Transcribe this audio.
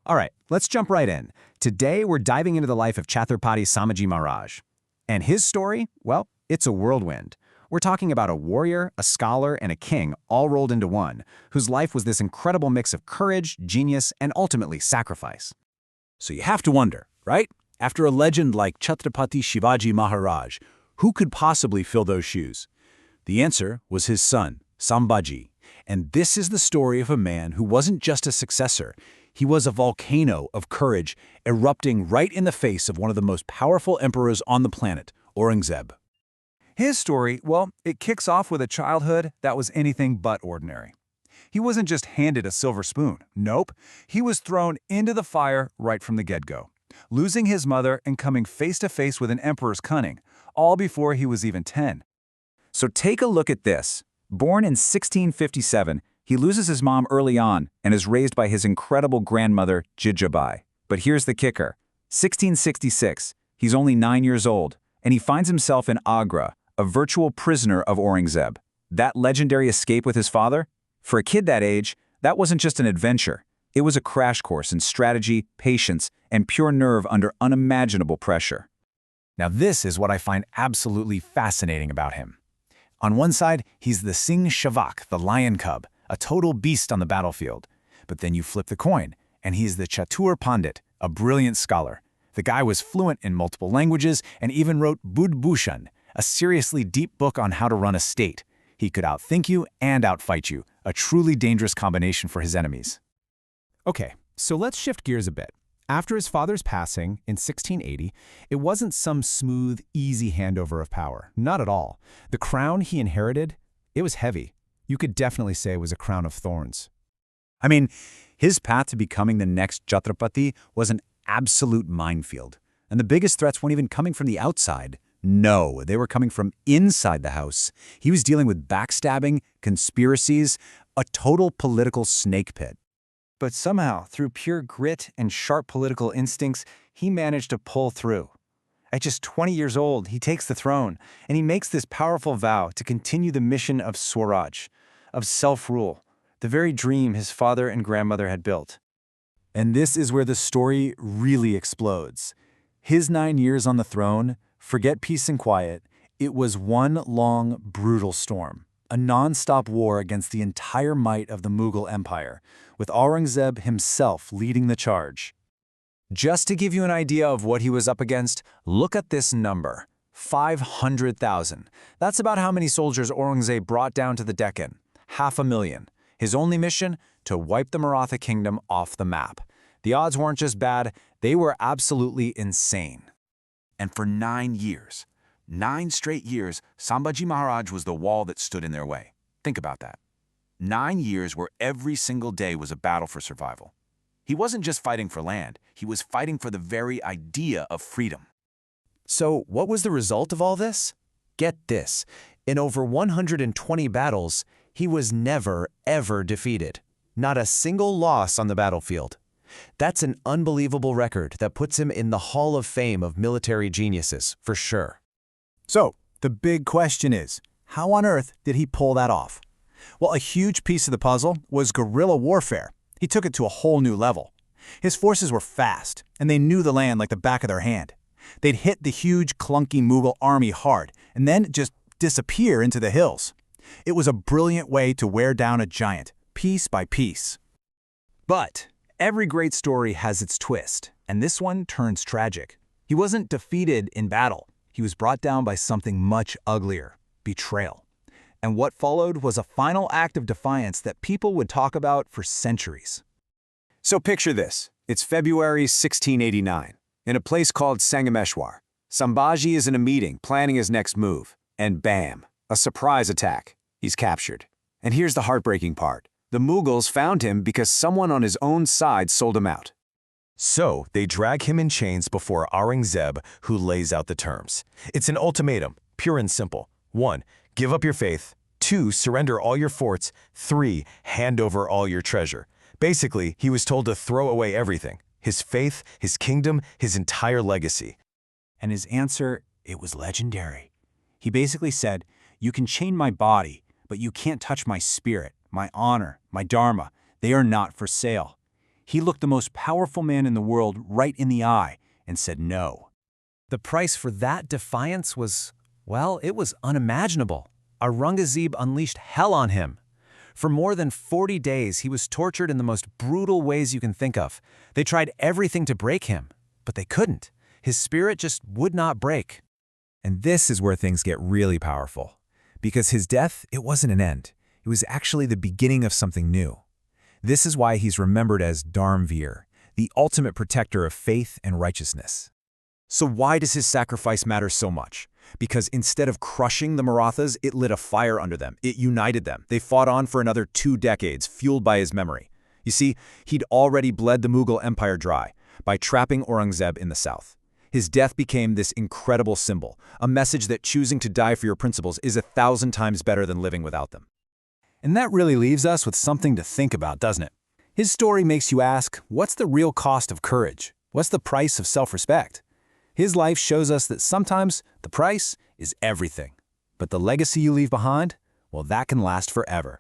All right, let's jump right in. Today, we're diving into the life of Chhatrapati Sambhaji Maharaj. And his story, well, it's a whirlwind. We're talking about a warrior, a scholar, and a king all rolled into one, whose life was this incredible mix of courage, genius, and ultimately sacrifice. So you have to wonder, right? After a legend like Chhatrapati Shivaji Maharaj, who could possibly fill those shoes? The answer was his son, Sambhaji. And this is the story of a man who wasn't just a successor. He was a volcano of courage, erupting right in the face of one of the most powerful emperors on the planet, Aurangzeb. His story, well, it kicks off with a childhood that was anything but ordinary. He wasn't just handed a silver spoon. Nope. He was thrown into the fire right from the get-go, losing his mother and coming face to face with an emperor's cunning, all before he was even 10. So take a look at this. Born in 1657, he loses his mom early on and is raised by his incredible grandmother, Jijabai. But here's the kicker. 1666, he's only 9 years old, and he finds himself in Agra, a virtual prisoner of Aurangzeb. That legendary escape with his father? For a kid that age, that wasn't just an adventure. It was a crash course in strategy, patience, and pure nerve under unimaginable pressure. Now this is what I find absolutely fascinating about him. On one side, he's the Singh Shavak, the lion cub, a total beast on the battlefield. But then you flip the coin, and he's the Chatur Pandit, a brilliant scholar. The guy was fluent in multiple languages and even wrote Budbhushan, a seriously deep book on how to run a state. He could outthink you and outfight you, a truly dangerous combination for his enemies. Okay, so let's shift gears a bit. After his father's passing in 1680, it wasn't some smooth, easy handover of power. Not at all. The crown he inherited, it was heavy. You could definitely say it was a crown of thorns. I mean, his path to becoming the next Chhatrapati was an absolute minefield. And the biggest threats weren't even coming from the outside. No, they were coming from inside the house. He was dealing with backstabbing, conspiracies, a total political snake pit. But somehow, through pure grit and sharp political instincts, he managed to pull through. At just 20 years old, he takes the throne, and he makes this powerful vow to continue the mission of Swaraj, of self-rule, the very dream his father and grandmother had built. And this is where the story really explodes. His 9 years on the throne, forget peace and quiet, it was one long, brutal storm. A non-stop war against the entire might of the Mughal Empire, with Aurangzeb himself leading the charge. Just to give you an idea of what he was up against, look at this number, 500,000. That's about how many soldiers Aurangzeb brought down to the Deccan, 500,000. His only mission? To wipe the Maratha kingdom off the map. The odds weren't just bad, they were absolutely insane. And for 9 years, 9 straight years, Sambhaji Maharaj was the wall that stood in their way. Think about that. 9 years where every single day was a battle for survival. He wasn't just fighting for land, he was fighting for the very idea of freedom. So what was the result of all this? Get this, in over 120 battles, he was never, ever defeated. Not a single loss on the battlefield. That's an unbelievable record that puts him in the Hall of Fame of military geniuses, for sure. So, the big question is, how on earth did he pull that off? Well, a huge piece of the puzzle was guerrilla warfare. He took it to a whole new level. His forces were fast, and they knew the land like the back of their hand. They'd hit the huge, clunky Mughal army hard, and then just disappear into the hills. It was a brilliant way to wear down a giant, piece by piece. But every great story has its twist, and this one turns tragic. He wasn't defeated in battle. He was brought down by something much uglier, betrayal. And what followed was a final act of defiance that people would talk about for centuries. So picture this. It's February 1689. In a place called Sangameshwar, Sambhaji is in a meeting planning his next move. And bam, a surprise attack. He's captured. And here's the heartbreaking part. The Mughals found him because someone on his own side sold him out. So they drag him in chains before Aurangzeb, who lays out the terms. It's an ultimatum, pure and simple. 1. Give up your faith. 2. Surrender all your forts. 3. Hand over all your treasure. Basically, he was told to throw away everything. His faith, his kingdom, his entire legacy. And his answer, it was legendary. He basically said, "You can chain my body, but you can't touch my spirit, my honor, my dharma. They are not for sale." He looked the most powerful man in the world right in the eye and said no. The price for that defiance was, well, it was unimaginable. Aurangzeb unleashed hell on him. For more than 40 days, he was tortured in the most brutal ways you can think of. They tried everything to break him, but they couldn't. His spirit just would not break. And this is where things get really powerful. Because his death, it wasn't an end. It was actually the beginning of something new. This is why he's remembered as Dharmaveer, the ultimate protector of faith and righteousness. So why does his sacrifice matter so much? Because instead of crushing the Marathas, it lit a fire under them. It united them. They fought on for another 2 decades, fueled by his memory. You see, he'd already bled the Mughal Empire dry by trapping Aurangzeb in the south. His death became this incredible symbol, a message that choosing to die for your principles is 1,000 times better than living without them. And that really leaves us with something to think about, doesn't it? His story makes you ask, what's the real cost of courage? What's the price of self-respect? His life shows us that sometimes the price is everything. But the legacy you leave behind, well, that can last forever.